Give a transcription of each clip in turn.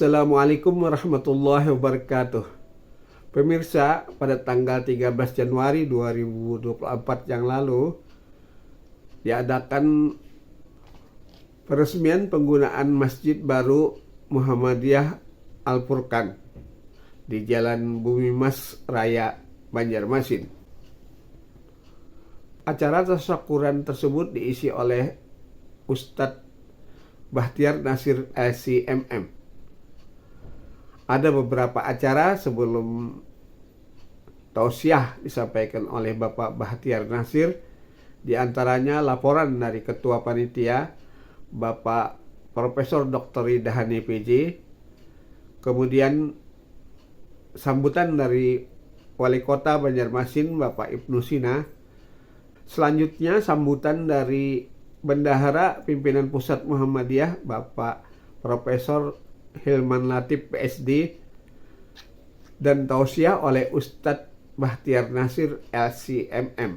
Assalamualaikum warahmatullahi wabarakatuh. Pemirsa, pada tanggal 13 Januari 2024 yang lalu diadakan peresmian penggunaan Masjid Baru Muhammadiyah Al-Furqan di Jalan Bumi Mas Raya, Banjarmasin. Acara tasyakuran tersebut diisi oleh Ustadz Bahtiar Nasir LCMM. Ada beberapa acara sebelum tausiah disampaikan oleh Bapak Bahtiar Nasir, di antaranya laporan dari Ketua Panitia Bapak Profesor Dr. Idahani PJ, kemudian sambutan dari Wali Kota Banjarmasin Bapak Ibnu Sina, selanjutnya sambutan dari Bendahara Pimpinan Pusat Muhammadiyah Bapak Profesor Hilman Latif PSD, dan tausiah oleh Ustadz Bahtiar Nasir LCMM.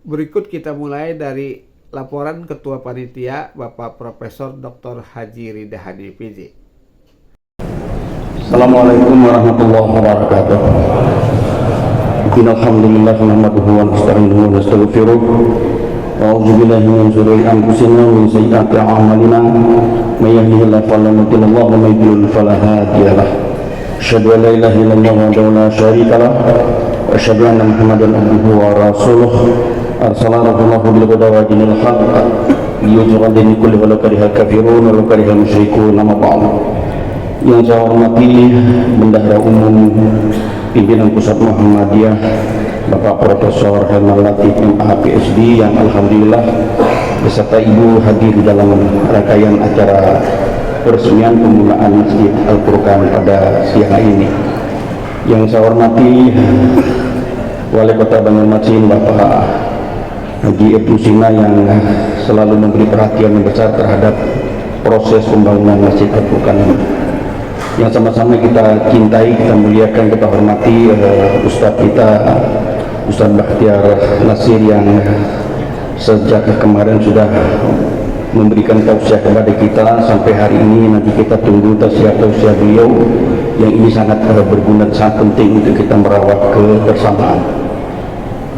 Berikut kita mulai dari laporan Ketua Panitia Bapak Profesor Dr. Haji Ridhani PJ. Assalamualaikum warahmatullahi wabarakatuh. Alhamdulillah nahmaduhu wa nasta'inuhu wa nastaghfiruh. A'udzu billahi min shururi anfusina wa min sayyiati a'malina. May yahdihillahu fala mudilla lahu wa may yudlil fala hadiya lahu. Asyhadu an la ilaha illallah wahdahu la syarika lahu wa asyhadu anna Muhammadan abduhu wa rasuluh. Arsalahu bil huda wa dinil haqq liyudhhirahu ala kulli wa law karihal kafirun wa law karihal musyrikun. Amma ba'd. Yang saya hormati Bendahara Umum Pimpinan Pusat Muhammadiyah Bapak Profesor Hilman Latif MA PSD, yang alhamdulillah beserta Ibu hadir dalam rangkaian acara peresmian penggunaan Masjid Al-Furqan pada siang ini. Yang saya hormati Wali Kota Banjarmasin Bapak Haji Ibnu Sina, yang selalu memberi perhatian yang besar terhadap proses pembangunan Masjid Al-Furqan yang sama-sama kita cintai, kita muliakan, kita hormati Ustadz kita, Ustadz Bahtiar Nasir, yang sejak kemarin sudah memberikan tausiah kepada kita sampai hari ini. Nanti kita tunggu tausiah beliau yang ini sangat berguna, sangat penting untuk kita merawat kebersamaan.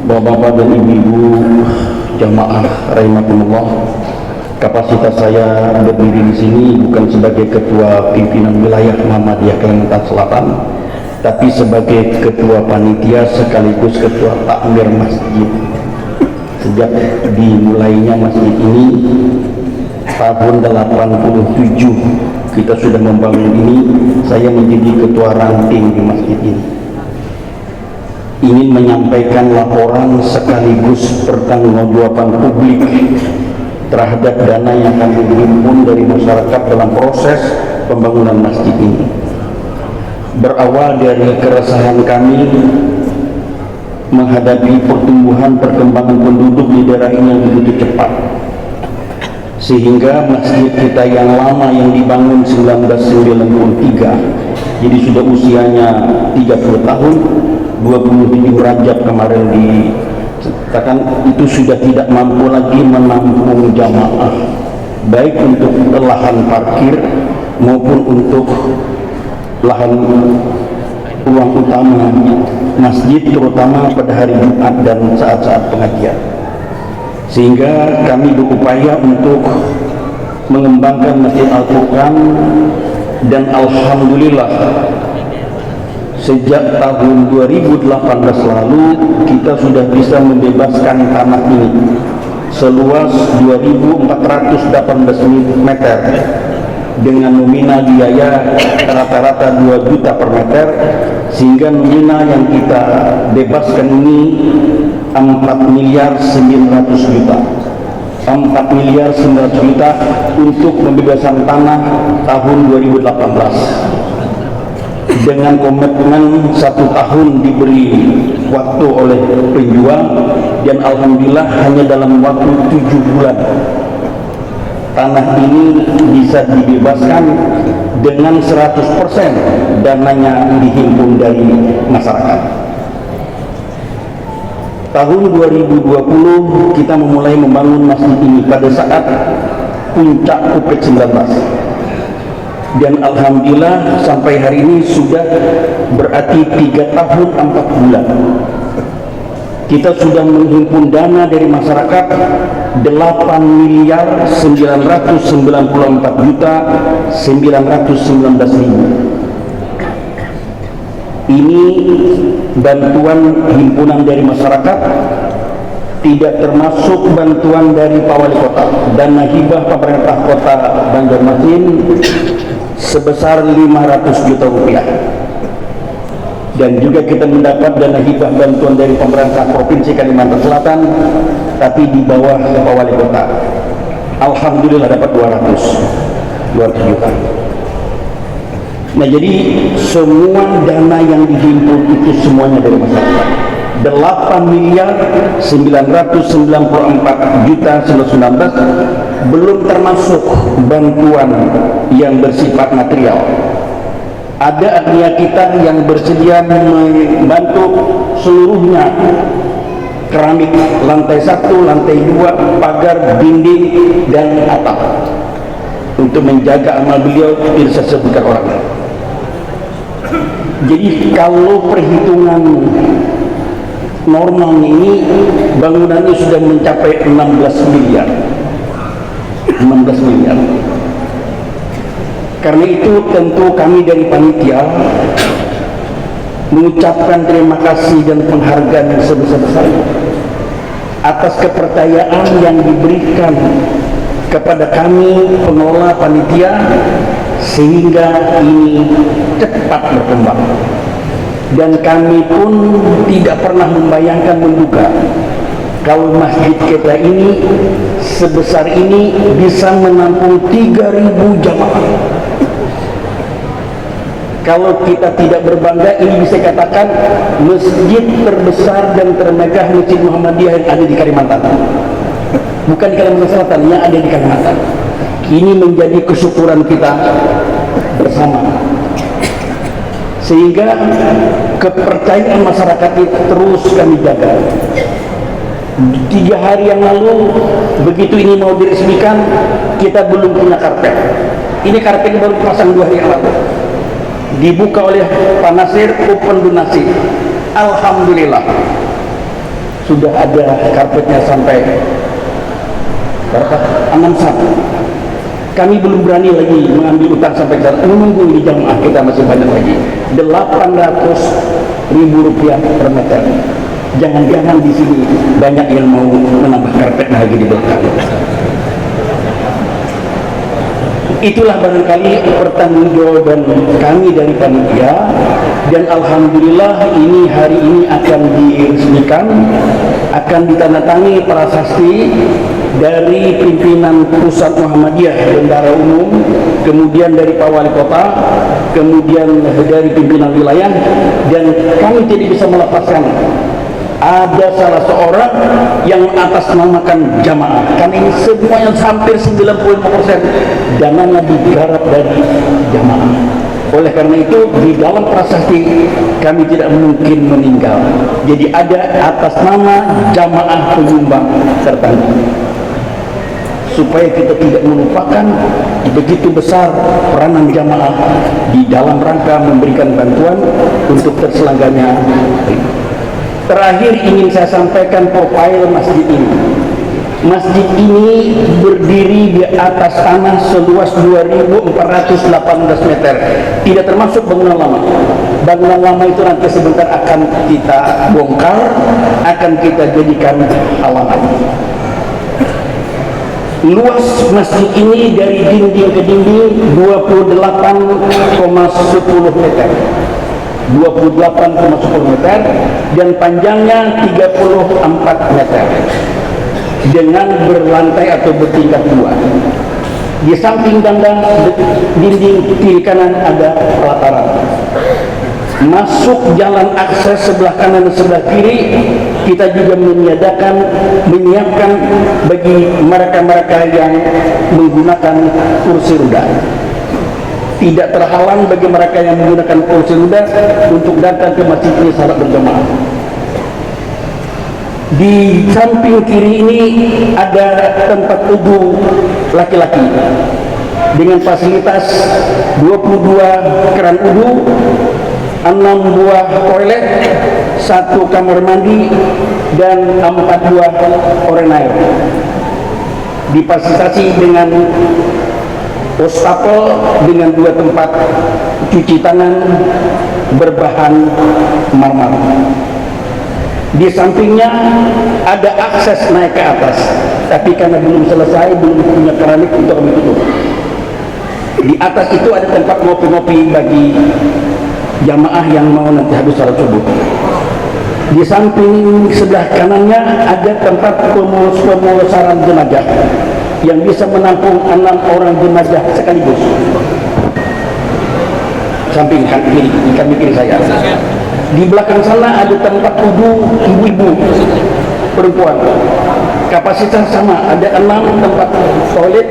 Bapak-bapak dan ibu-ibu jamaah rahimakumullah, kapasitas saya berdiri di sini bukan sebagai ketua pimpinan wilayah Muhammadiyah Kalimantan Selatan, tapi sebagai ketua panitia sekaligus ketua takmir masjid. Sejak dimulainya masjid ini tahun 87 kita sudah membangun ini, saya menjadi ketua ranting di masjid ini. Ingin menyampaikan laporan sekaligus pertanggungjawaban publik terhadap dana yang kami himpun dari masyarakat dalam proses pembangunan masjid ini. Berawal dari keresahan kami menghadapi perkembangan penduduk di daerah ini yang begitu cepat, sehingga masjid kita yang lama yang dibangun 1993, jadi sudah usianya 30 tahun, 27 Rajab kemarin dikatakan itu sudah tidak mampu lagi menampung jamaah, baik untuk lahan parkir maupun untuk lahan ruang utama masjid, terutama pada hari Jumat dan saat-saat pengajian. Sehingga kami berupaya untuk mengembangkan Masjid Al-Furqan, dan alhamdulillah sejak tahun 2018 lalu kita sudah bisa membebaskan tanah ini seluas 2.418 meter dengan nominal biaya rata-rata 2 juta per meter, sehingga nominal yang kita bebaskan ini 4 miliar 900 juta 4 miliar 900 juta untuk pembebasan tanah tahun 2018 dengan komitmen 1 tahun diberi waktu oleh penjual, dan alhamdulillah hanya dalam waktu 7 bulan tanah ini bisa dibebaskan dengan 100% dananya dihimpun dari masyarakat. Tahun 2020 kita memulai membangun masjid ini pada saat puncak COVID-19. dan alhamdulillah sampai hari ini sudah berarti 3 tahun 4 bulan kita sudah menghimpun dana dari masyarakat 8.994.919.000. Ini bantuan himpunan dari masyarakat, tidak termasuk bantuan dari Pak Wali Kota. Dana hibah pemerintah Kota Banjarmasin sebesar 500 juta rupiah. Dan juga kita mendapat dana hibah bantuan dari pemerintah Provinsi Kalimantan Selatan, tapi di bawah Pak Wali Kota. Alhamdulillah dapat 200 juta. Nah, jadi semua dana yang dihimpun itu semuanya dari masyarakat. 8.994.919 belum termasuk bantuan yang bersifat material. Ada agnia kita yang bersedia membantu seluruhnya, keramik lantai 1, lantai 2, pagar, dinding, dan atap, untuk menjaga amal beliau tidak sebutkan orang. Jadi kalau perhitungan normalnya ini, bangunannya sudah mencapai 16 miliar. Karena itu tentu kami dari panitia mengucapkan terima kasih dan penghargaan yang sebesar-besarnya atas kepercayaan yang diberikan kepada kami pengelola panitia, sehingga ini cepat berkembang. Dan kami pun tidak pernah membayangkan, menduga kalau masjid kita ini sebesar ini bisa menampung 3.000 jamaah. Kalau kita tidak berbangga, ini bisa katakan masjid terbesar dan termegah Masjid Muhammadiyah yang ada di Kalimantan. Bukan di Kalimantan Selatan, yang ada di Kalimantan. Ini menjadi kesyukuran kita bersama. Sehingga kepercayaan masyarakat itu terus kami jaga. 3 hari yang lalu, begitu ini mau diresmikan, kita belum punya karpet. Ini karpet baru pasang 2 hari yang lalu. Dibuka oleh Pak Nasir, open donasi. Alhamdulillah sudah ada karpetnya sampai berapa? 61. Kami belum berani lagi mengambil utang sampai ke sana. Menunggu ini jamaah kita masih banyak lagi. 800.000 rupiah per meter. Jangan-jangan di sini banyak yang mau menambah karpet lagi di belakang. Itulah barangkali pertanggungjawaban kami dari panitia, dan alhamdulillah ini hari ini akan diresmikan, akan ditandatangani prasasti dari pimpinan pusat Muhammadiyah Bendara Umum, kemudian dari Pak Wali Kota, kemudian dari pimpinan wilayah, dan kami tidak bisa melepaskan ada salah seorang yang atasnamakan jamaah. Karena ini semuanya hampir 95% dananya digarap dari jamaah. Oleh karena itu di dalam prasasti kami tidak mungkin meninggal. Jadi ada atas nama jamaah penyumbang tertentu, supaya kita tidak melupakan begitu besar peranan jamaah di dalam rangka memberikan bantuan untuk terselenggaranya. Terakhir ingin saya sampaikan profil masjid ini. Masjid ini berdiri di atas tanah seluas 2.418 meter, tidak termasuk bangunan lama. Bangunan lama itu nanti sebentar akan kita bongkar, akan kita jadikan halaman. Luas masjid ini dari dinding ke dinding 28,10 meter. 28,10 meter dan panjangnya 34 meter dengan berlantai atau bertingkat 2. Di samping dandang dinding kiri kanan ada pelataran. Masuk jalan akses sebelah kanan dan sebelah kiri, kita juga menyiapkan bagi mereka-mereka yang menggunakan kursi roda. Tidak terhalang bagi mereka yang menggunakan kursi roda untuk datang ke masjid ini salat berjamaah. Di samping kiri ini ada tempat wudu laki-laki. dengan fasilitas 22 keran wudu, 6 buah toilet, 1 kamar mandi, dan 4 buah orenair. Difasilitasi dengan wastafel dengan 2 tempat cuci tangan berbahan marmer. Di sampingnya ada akses naik ke atas, tapi karena belum selesai, belum punya keramik untuk kami tutup. Di atas itu ada tempat ngopi-ngopi bagi jamaah yang mau nanti habis salat subuh. Di samping sebelah kanannya ada tempat pemulasaran jenazah yang bisa menampung 6 orang jenazah sekaligus. Samping kiri saya. Di belakang sana ada tempat wudu ibu-ibu perempuan. Kapasitas sama, ada 6 tempat toilet,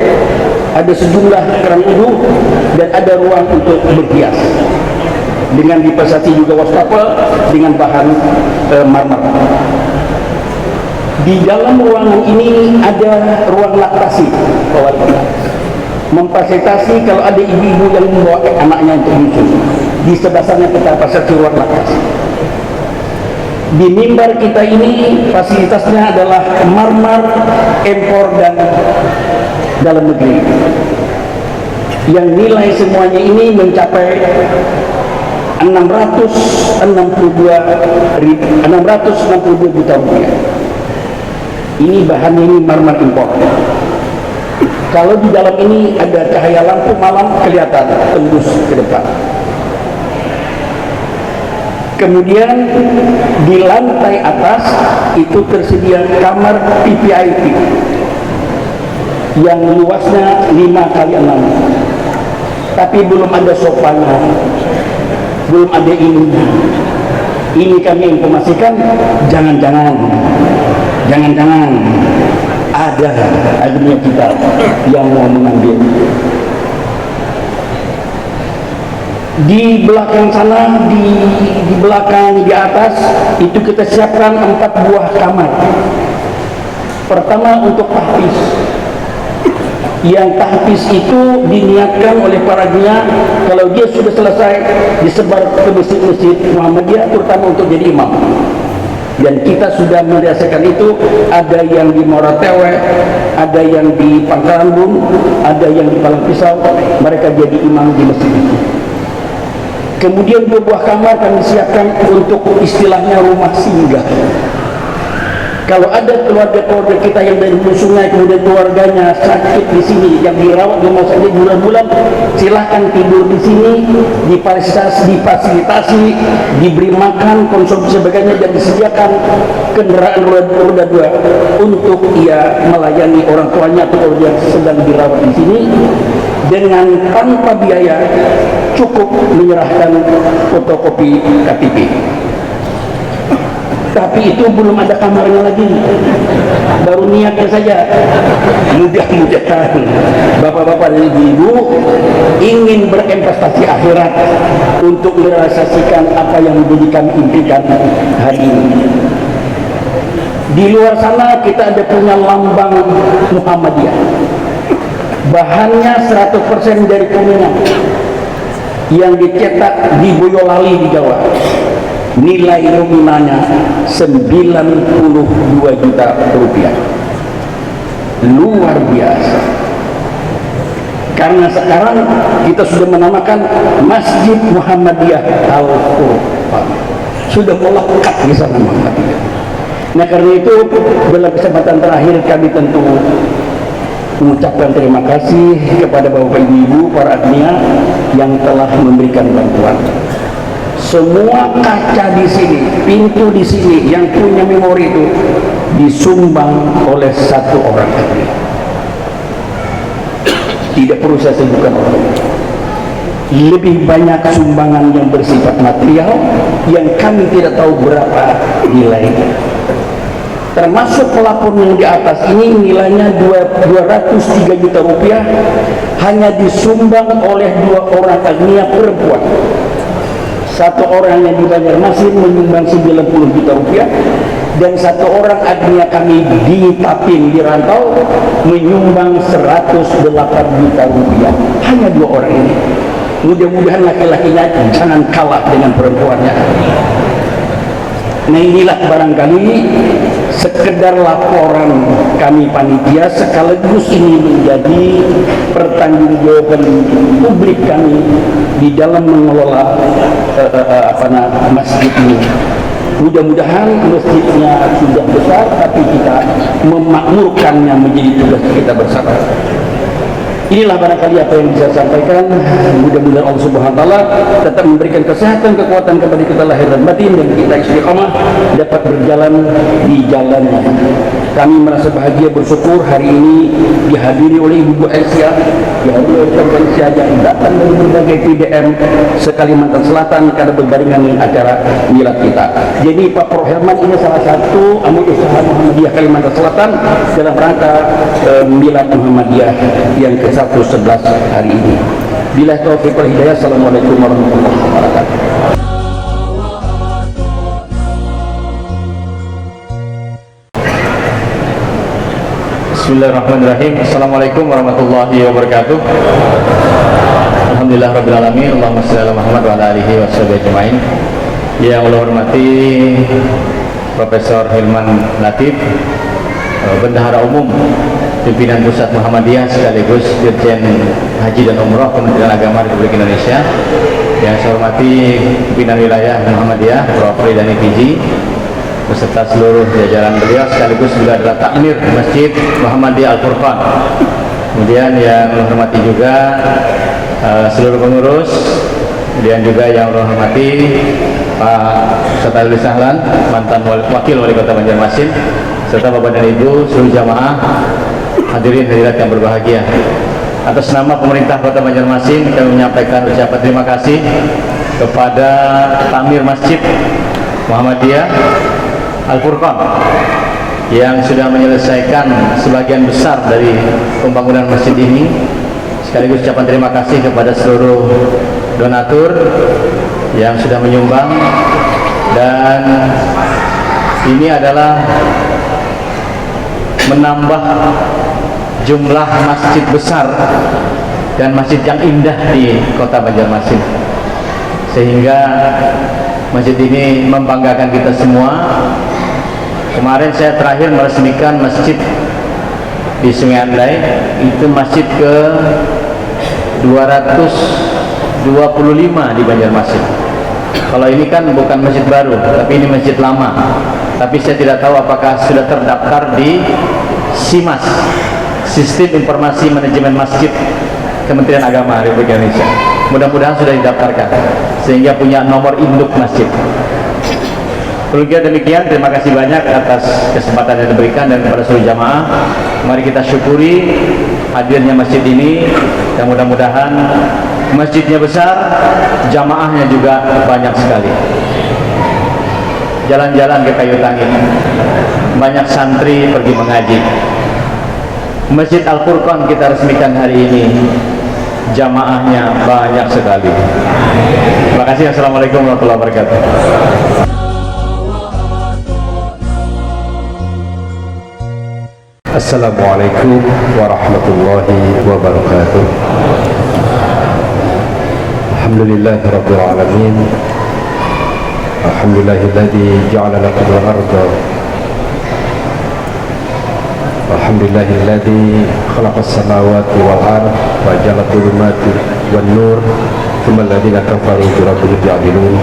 ada sejumlah keran wudu, dan ada ruang untuk berhias. Dengan difasilitasi juga wastafel dengan bahan marmer. Di dalam ruangan ini ada ruang laktasi, memfasilitasi kalau ada ibu-ibu yang membawa anaknya untuk menyusu. Di sebelah sana kita fasilitasi ruang laktasi. Di mimbar kita ini fasilitasnya adalah marmer impor dan dalam negeri, yang nilai semuanya ini mencapai 662 juta rupiah. Ini bahannya ini marmer impor. Kalau di dalam ini ada cahaya lampu malam kelihatan tembus ke depan. Kemudian di lantai atas itu tersedia kamar VVIP yang luasnya 5x6, tapi belum ada sofanya, belum ada ini. Ini kami informasikan, jangan-jangan ada agnia kita yang mau mengambil. Di belakang sana, di belakang, di atas itu kita siapkan 4 buah kamar. Pertama untuk tahfiz. Yang tahfiz itu diniatkan oleh para agnia, kalau dia sudah selesai disebar ke masjid-masjid Muhammadiyah, terutama untuk jadi imam. Dan kita sudah merasakan itu, ada yang di Moratewe, ada yang di Pangkalan Bun, ada yang di Palang Pisau, mereka jadi imam di masjid itu. Kemudian 2 buah kamar kami siapkan untuk istilahnya rumah singgah. Kalau ada keluarga-keluarga kita yang dari Sungai, kemudian keluarganya sakit di sini, yang dirawat di rumah sakit bulan-bulan, silahkan tidur di sini, difasilitasi, diberi makan, konsumsi sebagainya, dan disediakan kendaraan roda 2 untuk ia melayani orang tuanya atau yang sedang dirawat di sini, dengan tanpa biaya, cukup menyerahkan fotokopi KTP. Tapi itu belum ada kamarnya lagi, baru niatnya saja. Mudah-mudahan bapak-bapak dan ibu-ibu ingin berinvestasi akhirat untuk merealisasikan apa yang menjadi kami impikan hari ini. Di luar sana kita ada punya lambang Muhammadiyah, bahannya 100% dari Kuningan, yang dicetak di Boyolali di Jawa. Nilai nominalnya 92 juta rupiah. Luar biasa. Karena sekarang kita sudah menamakan Masjid Muhammadiyah Al-Qur'an. Sudah melekat di sana Muhammadiyah. Nah, karena itu dalam kesempatan terakhir kami tentu mengucapkan terima kasih kepada Bapak Ibu, para agnia yang telah memberikan bantuan. Semua kaca di sini, pintu di sini yang punya memori itu disumbang oleh 1 orang agnia. Tidak perlu saya sebutkan orang. Lebih banyak sumbangan yang bersifat material yang kami tidak tahu berapa nilainya. Termasuk pelapor yang di atas ini nilainya 203 juta rupiah, hanya disumbang oleh 2 orang agnia perempuan. 1 orang yang di Banjarmasin menyumbang 90 juta rupiah, dan satu orang adnya kami di Tapin di rantau menyumbang 108 juta rupiah. Hanya 2 orang ini. Mudah-mudahan laki-lakinya jangan kalah dengan perempuannya. Nah, inilah barangkali sekedar laporan kami panitia, sekaligus ini menjadi pertanggungjawaban publik kami di dalam mengelola masjid ini. Mudah-mudahan masjidnya sudah besar, tapi kita memakmurkannya menjadi tugas kita bersama. Inilah barangkali apa yang bisa saya sampaikan. Mudah-mudahan Allah Subhanahu wa taala tetap memberikan kesehatan, kekuatan kepada kita lahir dan batin, dan kita istiqamah dapat berjalan di jalannya. Kami merasa bahagia, bersyukur hari ini dihadiri oleh Ibu Aisyah, dihadiri oleh Ibu Aisyah yang datang dari berbagai PDM se-Kalimantan Selatan karena berbarengan dengan acara milad kita. Jadi Pak Prof Herman ini salah satu amal usaha Muhammadiyah Kalimantan Selatan dalam rangka milad Muhammadiyah yang ke-111 hari ini. Bila taufiq wal hidayah. Assalamualaikum warahmatullahi wabarakatuh. Bismillahirrahmanirrahim. Assalamualaikum warahmatullahi wabarakatuh. Alhamdulillah rabbil alamin. Allahumma shalli ala Muhammad wa ala alihi washabihi ajmain. Yang Allah hormati Profesor Hilman Latif, Bendahara Umum Pimpinan Pusat Muhammadiyah sekaligus Dirjen Haji dan Umroh Kementerian Agama Republik Indonesia. Yang saya hormati Pimpinan Wilayah Muhammadiyah Prof Ridani Fiji beserta seluruh jajaran beliau, sekaligus juga adalah takmir Masjid Muhammadiyah Al-Furqan. Kemudian yang menghormati juga seluruh pengurus, kemudian juga yang menghormati Pak Satadli Sahlan, mantan wakil wali kota Banjarmasin, serta Bapak dan Ibu seluruh jamaah hadirin hadirat yang berbahagia. Atas nama pemerintah Kota Banjarmasin kami menyampaikan ucapan terima kasih kepada takmir Masjid Muhammadiyah Al-Furqan yang sudah menyelesaikan sebagian besar dari pembangunan masjid ini, sekaligus ucapan terima kasih kepada seluruh donatur yang sudah menyumbang. Dan ini adalah menambah jumlah masjid besar dan masjid yang indah di Kota Banjarmasin, sehingga masjid ini membanggakan kita semua. Kemarin saya terakhir meresmikan masjid di Sungai Andai, itu masjid ke 225 di Banjarmasin. Kalau ini kan bukan masjid baru, tapi ini masjid lama. Tapi saya tidak tahu apakah sudah terdaftar di SIMAS, Sistem Informasi Manajemen Masjid Kementerian Agama Republik Indonesia. Mudah-mudahan sudah didaftarkan sehingga punya nomor induk masjid. Demikian, terima kasih banyak atas kesempatan yang diberikan dan kepada seluruh jamaah. Mari kita syukuri hadirnya masjid ini, dan mudah-mudahan masjidnya besar, jamaahnya juga banyak sekali. Jalan-jalan ke Kayu Tangin, banyak santri pergi mengaji. Masjid Al-Furqan kita resmikan hari ini, jamaahnya banyak sekali. Terima kasih. Assalamualaikum warahmatullahi wabarakatuh. Assalamualaikum warahmatullahi wabarakatuh. Alhamdulillahirabbil alamin. Alhamdulillahilladzi ja'ala lakum al-ardha. Alhamdulillahilladzi khalaqas samawati wal ardha wa ja'ala adh-dhulumati wan nur, thumma alladhina kafaru bi rabbihim ya'dilun.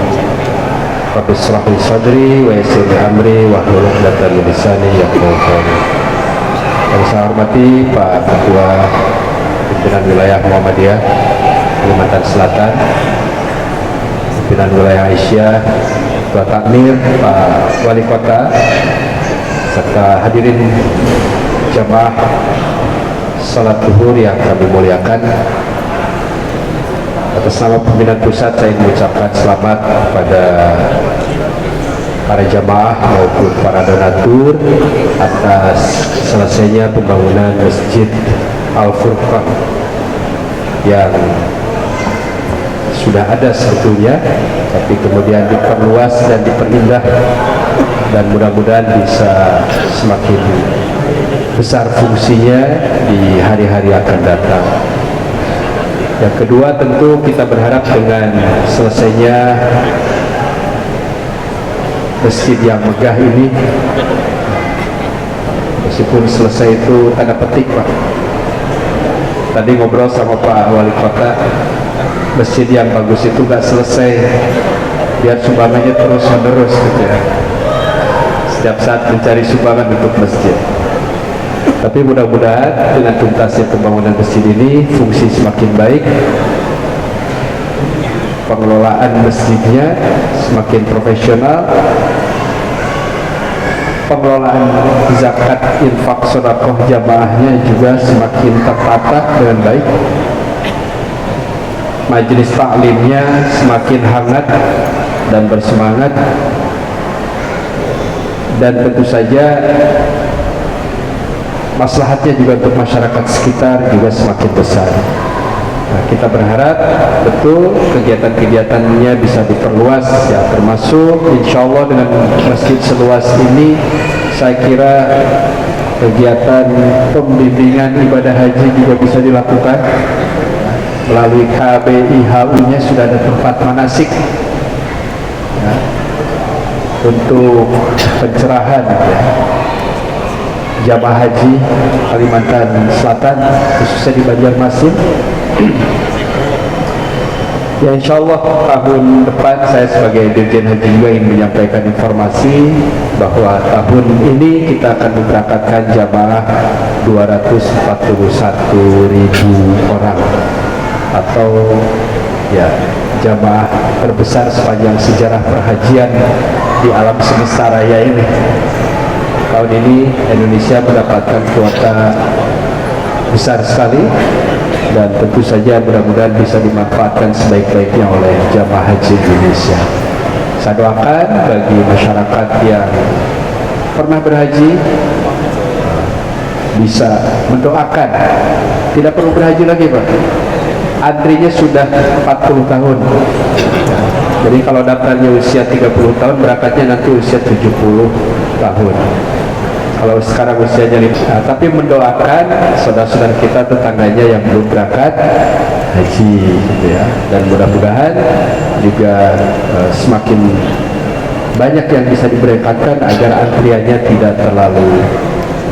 Rabbi shrah li sadri wa yassir li amri wa hlul 'uqdatam min lisani yafqahu qawli. Yang saya hormati Pak Ketua Pimpinan Wilayah Muhammadiyah Kalimantan Selatan, Pimpinan Wilayah Aisyah, Ketua Takmir, Pak Wali Kota, serta hadirin jamaah salat zuhur yang kami muliakan. Atas nama pimpinan pusat saya mengucapkan selamat kepada para jamaah maupun para donatur atas selesainya pembangunan Masjid Al-Furqan yang sudah ada sebetulnya, tapi kemudian diperluas dan diperindah dan mudah-mudahan bisa semakin besar fungsinya di hari-hari akan datang. Yang kedua, tentu kita berharap dengan selesainya masjid yang megah ini, meskipun selesai itu tanda petik Pak, tadi ngobrol sama Pak Wali Kota, masjid yang bagus itu gak selesai, biar sumbangannya terus menerus gitu ya, setiap saat mencari sumbangan untuk masjid. Tapi mudah-mudahan dengan tuntasnya pembangunan masjid ini, fungsi semakin baik, pengelolaan masjidnya semakin profesional, pengelolaan zakat, infak, sedekah jamaahnya juga semakin tertata dengan baik, majelis taklimnya semakin hangat dan bersemangat, dan tentu saja maslahatnya juga untuk masyarakat sekitar juga semakin besar. Nah, kita berharap betul kegiatan-kegiatannya bisa diperluas ya, termasuk insya Allah dengan masjid seluas ini, saya kira kegiatan pembimbingan ibadah haji juga bisa dilakukan melalui KBIHU-nya. Sudah ada tempat manasik ya, untuk pencerahan ya, jamaah haji Kalimantan Selatan, khususnya di Banjarmasin. Ya, insya Allah tahun depan saya sebagai Dirjen Haji juga ingin menyampaikan informasi bahwa tahun ini kita akan memberangkatkan jamaah 241.000 orang, atau ya jamaah terbesar sepanjang sejarah perhajian di alam semesta raya ini. Tahun ini Indonesia mendapatkan kuota besar sekali, dan tentu saja mudah-mudahan bisa dimanfaatkan sebaik-baiknya oleh jamaah haji Indonesia. Saya doakan bagi masyarakat yang pernah berhaji bisa mendoakan, tidak perlu berhaji lagi Pak, antrinya sudah 40 tahun. Jadi kalau daftarnya usia 30 tahun, berangkatnya nanti usia 70 tahun. Kalau sekarang usianya 5, tapi mendoakan saudara-saudara kita, tetangganya yang belum berangkat haji gitu ya. Dan mudah-mudahan juga semakin banyak yang bisa diberangkatkan agar antriannya tidak terlalu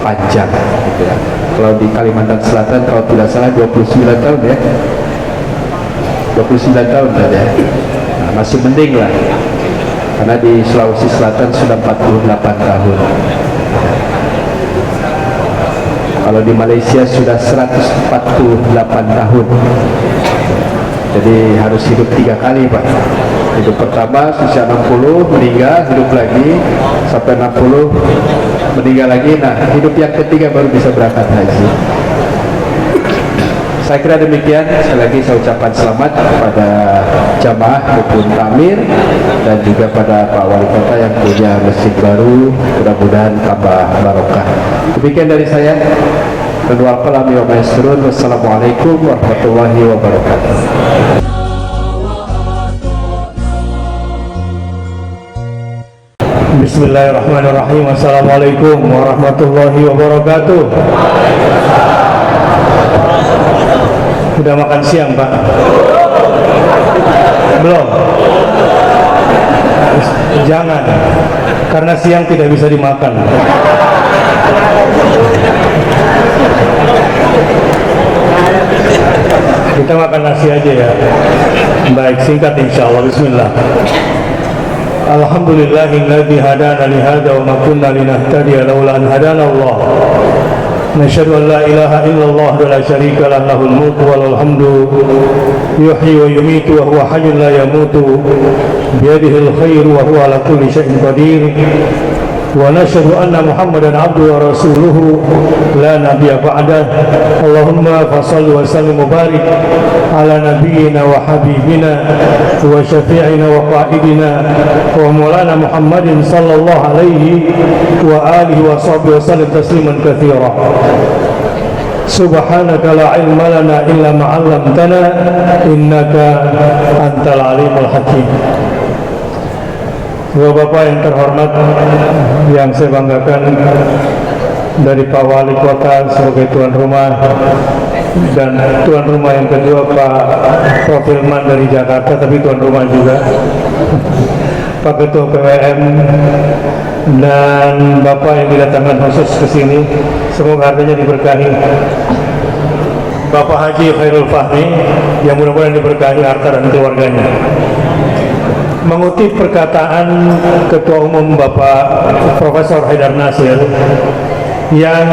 panjang gitu ya. Kalau di Kalimantan Selatan kalau tidak salah 29 tahun ya, 29 tahun saja. Nah, masih mending lah, karena di Sulawesi Selatan sudah 48 tahun. Kalau di Malaysia sudah 148 tahun. Jadi harus hidup 3 kali Pak. Hidup pertama usia 60, meninggal, hidup lagi sampai 60, meninggal lagi. Nah, hidup yang ketiga baru bisa berangkat haji. Saya kira demikian. Sekali lagi saya ucapkan selamat kepada jamaah maupun takmir, dan juga pada Pak Wali Kota yang punya masjid baru, mudah-mudahan tambah barokah. Demikian dari saya. Wassalamualaikum warahmatullahi wabarakatuh. Bismillahirrahmanirrahim. Assalamualaikum warahmatullahi wabarakatuh. Udah makan siang Pak? Belum? Jangan, karena siang tidak bisa dimakan. Kita makan nasi aja ya. Baik, singkat insyaallah. Bismillah. Alhamdulillahilladzi hadana li hadza wa ma kunna linahtadiya laula an hadana Allah. Nasyhadu an la ilaha illallah wa la syarika lah, lahul mulku wa lahul hamdu, yuhyi wa yumiitu wa huwa hayyun la yamutu, biyadihil khairu wa huwa ala kulli syai'in qadir. Wa nashhadu anna Muhammadan abduhu wa rasuluhu la nabiyya ba'dah. Allahumma fashalli wa sallim wa barik ala nabiyyina wa habibina wa syafi'ina wa qa'idina wa maulana Muhammadin sallallahu alaihi wa alihi wa sahbihi wa sallam tasliman katsira. Subhanaka la ilma lana illa ma 'allamtana innaka antal alimul hakim. Bapak-bapak yang terhormat, yang saya banggakan, dari Pak Wali Kota sebagai tuan rumah, dan tuan rumah yang kedua Pak Profilman dari Jakarta, tapi tuan rumah juga, Pak Ketua PWM, dan Bapak yang didatangkan khusus ke sini, semoga hartanya diberkahi. Bapak Haji Khairul Fahmi yang mudah-mudahan diberkahi harta dan keluarganya. Mengutip perkataan Ketua Umum Bapak Profesor Haidar Nasir yang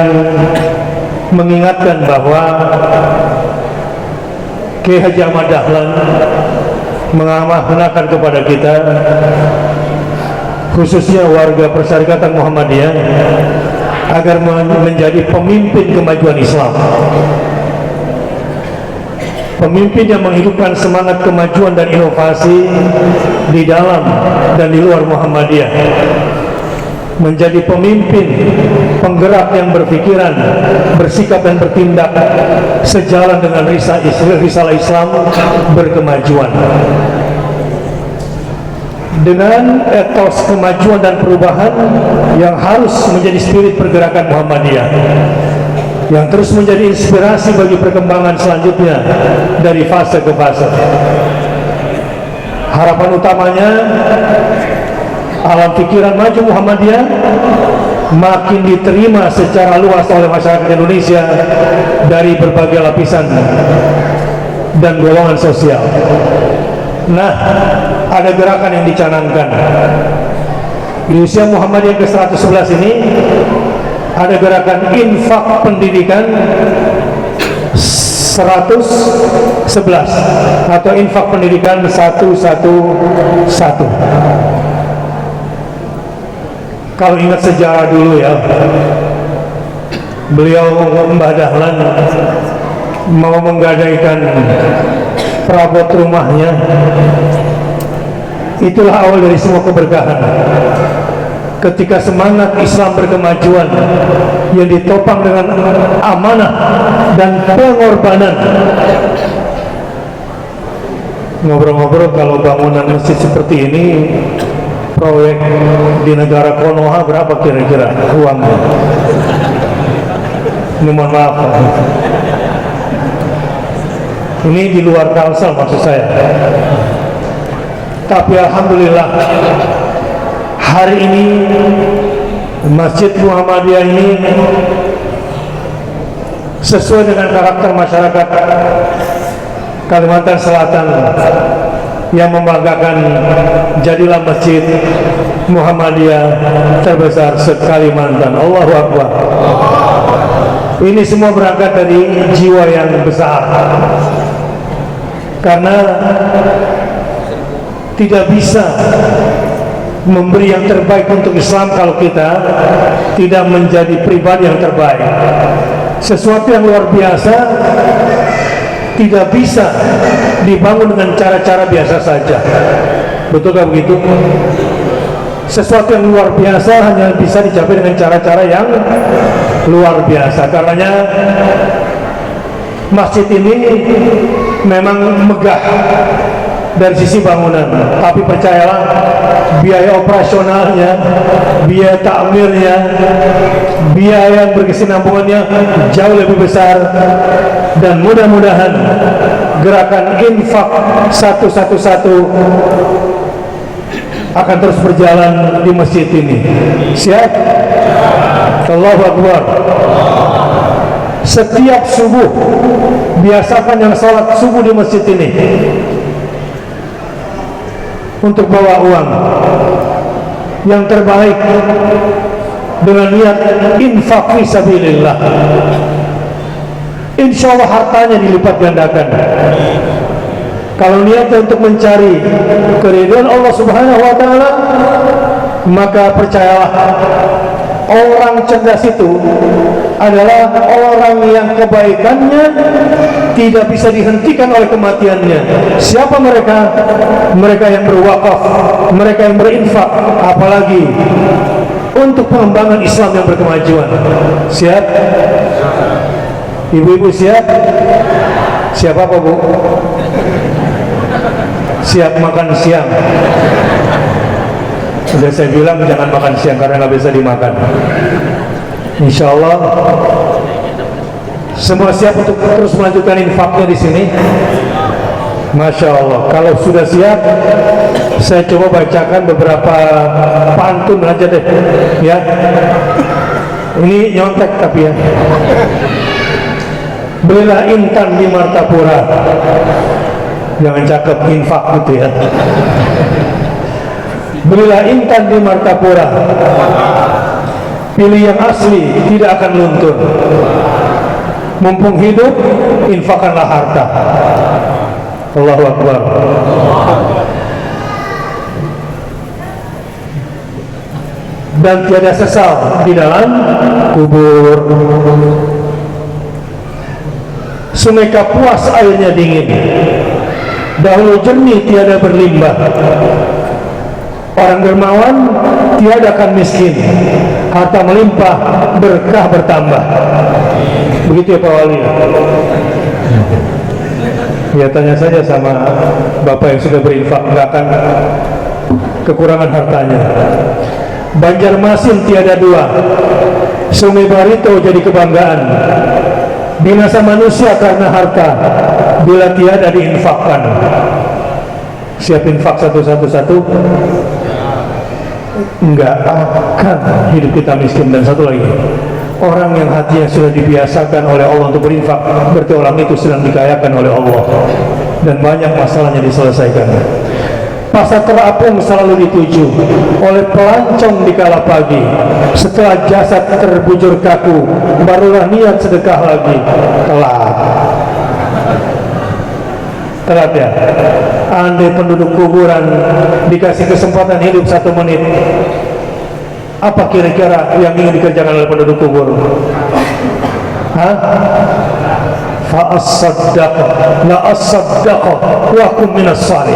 mengingatkan bahwa Kiai Haji Ahmad Dahlan mengamanahkan kepada kita, khususnya warga Persyarikatan Muhammadiyah, agar menjadi pemimpin kemajuan Islam, pemimpin yang menghidupkan semangat kemajuan dan inovasi di dalam dan di luar Muhammadiyah, menjadi pemimpin penggerak yang berpikiran, bersikap dan bertindak sejalan dengan risalah Islam berkemajuan. Dengan etos kemajuan dan perubahan yang harus menjadi spirit pergerakan Muhammadiyah, yang terus menjadi inspirasi bagi perkembangan selanjutnya dari fase ke fase. Harapan utamanya, alam pikiran maju Muhammadiyah makin diterima secara luas oleh masyarakat Indonesia dari berbagai lapisan dan golongan sosial. Nah, ada gerakan yang dicanangkan di usia Muhammadiyah ke-111 ini. Ada gerakan infak pendidikan 111 atau infak pendidikan 111. Kalau ingat sejarah dulu ya, beliau Mbah Dahlan mau menggadaikan perabot rumahnya. Itulah awal dari semua keberkahan. Ketika semangat Islam berkemajuan yang ditopang dengan amanah dan pengorbanan. Ngobrol-ngobrol, kalau bangunan masjid seperti ini, proyek di negara Konoha berapa kira-kira uangnya? Ini mohon maaf, ini di luar Kalsel maksud saya. Tapi alhamdulillah, hari ini Masjid Muhammadiyah ini sesuai dengan karakter masyarakat Kalimantan Selatan yang membanggakan, jadilah Masjid Muhammadiyah terbesar se-Kalimantan. Allahu Akbar. Ini semua berangkat dari jiwa yang besar, karena tidak bisa memberi yang terbaik untuk Islam kalau kita tidak menjadi pribadi yang terbaik. Sesuatu yang luar biasa tidak bisa dibangun dengan cara-cara biasa saja. Betulkah begitu? Sesuatu yang luar biasa hanya bisa dicapai dengan cara-cara yang luar biasa. Karenanya masjid ini memang megah dari sisi bangunan, tapi percayalah, biaya operasionalnya, biaya takmirnya, biaya berkesinambungannya jauh lebih besar. Dan mudah-mudahan gerakan infak 111 akan terus berjalan di masjid ini. Siap? Allahu Akbar. Setiap subuh biasakan yang sholat subuh di masjid ini untuk bawa uang yang terbaik dengan niat infak fi sabilillah. Insya Allah hartanya dilipat gandakan. Kalau niatnya untuk mencari keridhaan Allah Subhanahu wa Ta'ala, maka percayalah, orang cerdas itu adalah orang yang kebaikannya tidak bisa dihentikan oleh kematiannya. Siapa mereka? Mereka yang berwakaf, mereka yang berinfak, apalagi untuk pengembangan Islam yang berkemajuan. Siap? Ibu-ibu siap? Siap apa, Bu? Siap makan siang. Sudah saya bilang jangan makan siang karena nggak bisa dimakan. Insya Allah semua siap untuk terus melanjutkan infaknya di sini. Masya Allah. Kalau sudah siap, saya coba bacakan beberapa pantun aja deh, ya. Ini nyontek tapi ya. Belilah intan di Martapura. Jangan cakep infak gitu ya. Belilah intan di Martapura. Pilih yang asli, tidak akan luntur. Mumpung hidup, infakkanlah harta. Allahu Akbar. Dan tiada sesal di dalam kubur. Sungai Kapuas airnya dingin, dahulu jernih tiada berlimbah. Orang dermawan tiada akan miskin, harta melimpah, berkah bertambah. Begitu ya Pak Wali. Ya tanya saja sama Bapak yang sudah berinfak, nggak akan kekurangan hartanya. Banjarmasin tiada dua, Sungai Barito jadi kebanggaan. Binasa manusia karena harta, bila tiada diinfakkan. Siap infak satu-satu, enggak akan hidup kita miskin. Dan satu lagi, orang yang hatinya sudah dibiasakan oleh Allah untuk berinfak, berarti orang itu sedang dikayakan oleh Allah dan banyak masalahnya diselesaikan. Pasar terapung selalu dituju oleh pelancong di kala pagi. Setelah jasad terbujur kaku, barulah niat sedekah lagi. Telat ya. Andai penduduk kuburan dikasih kesempatan hidup 1 menit, apa kira-kira yang ingin dikerjakan oleh penduduk kubur? Hah? Fa-as-saddaq la as-saddaq wa kum minas salih.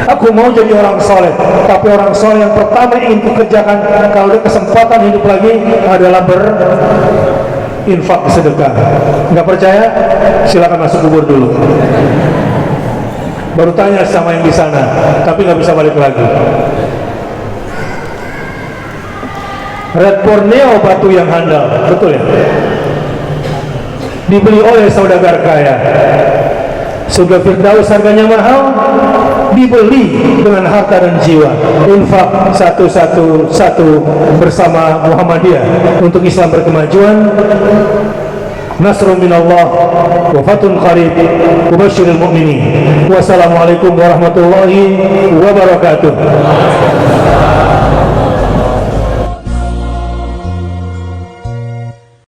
Aku mau jadi orang soleh, tapi orang soleh yang pertama ingin kukerjakan kalau ada kesempatan hidup lagi adalah berinfak sedekah. Nggak percaya? Silakan masuk kubur dulu. Baru tanya sama yang di sana, tapi nggak bisa balik lagi. Red Borneo batu yang handal, betul ya? Dibeli oleh saudagar kaya. Surga Firdaus harganya mahal, dibeli dengan harta dan jiwa. Infak satu-satu bersama Muhammadiyah untuk Islam berkemajuan. Nasrun minallah wa fatun qarib wa basyiril mu'minin. Wassalamualaikum warahmatullahi wabarakatuh.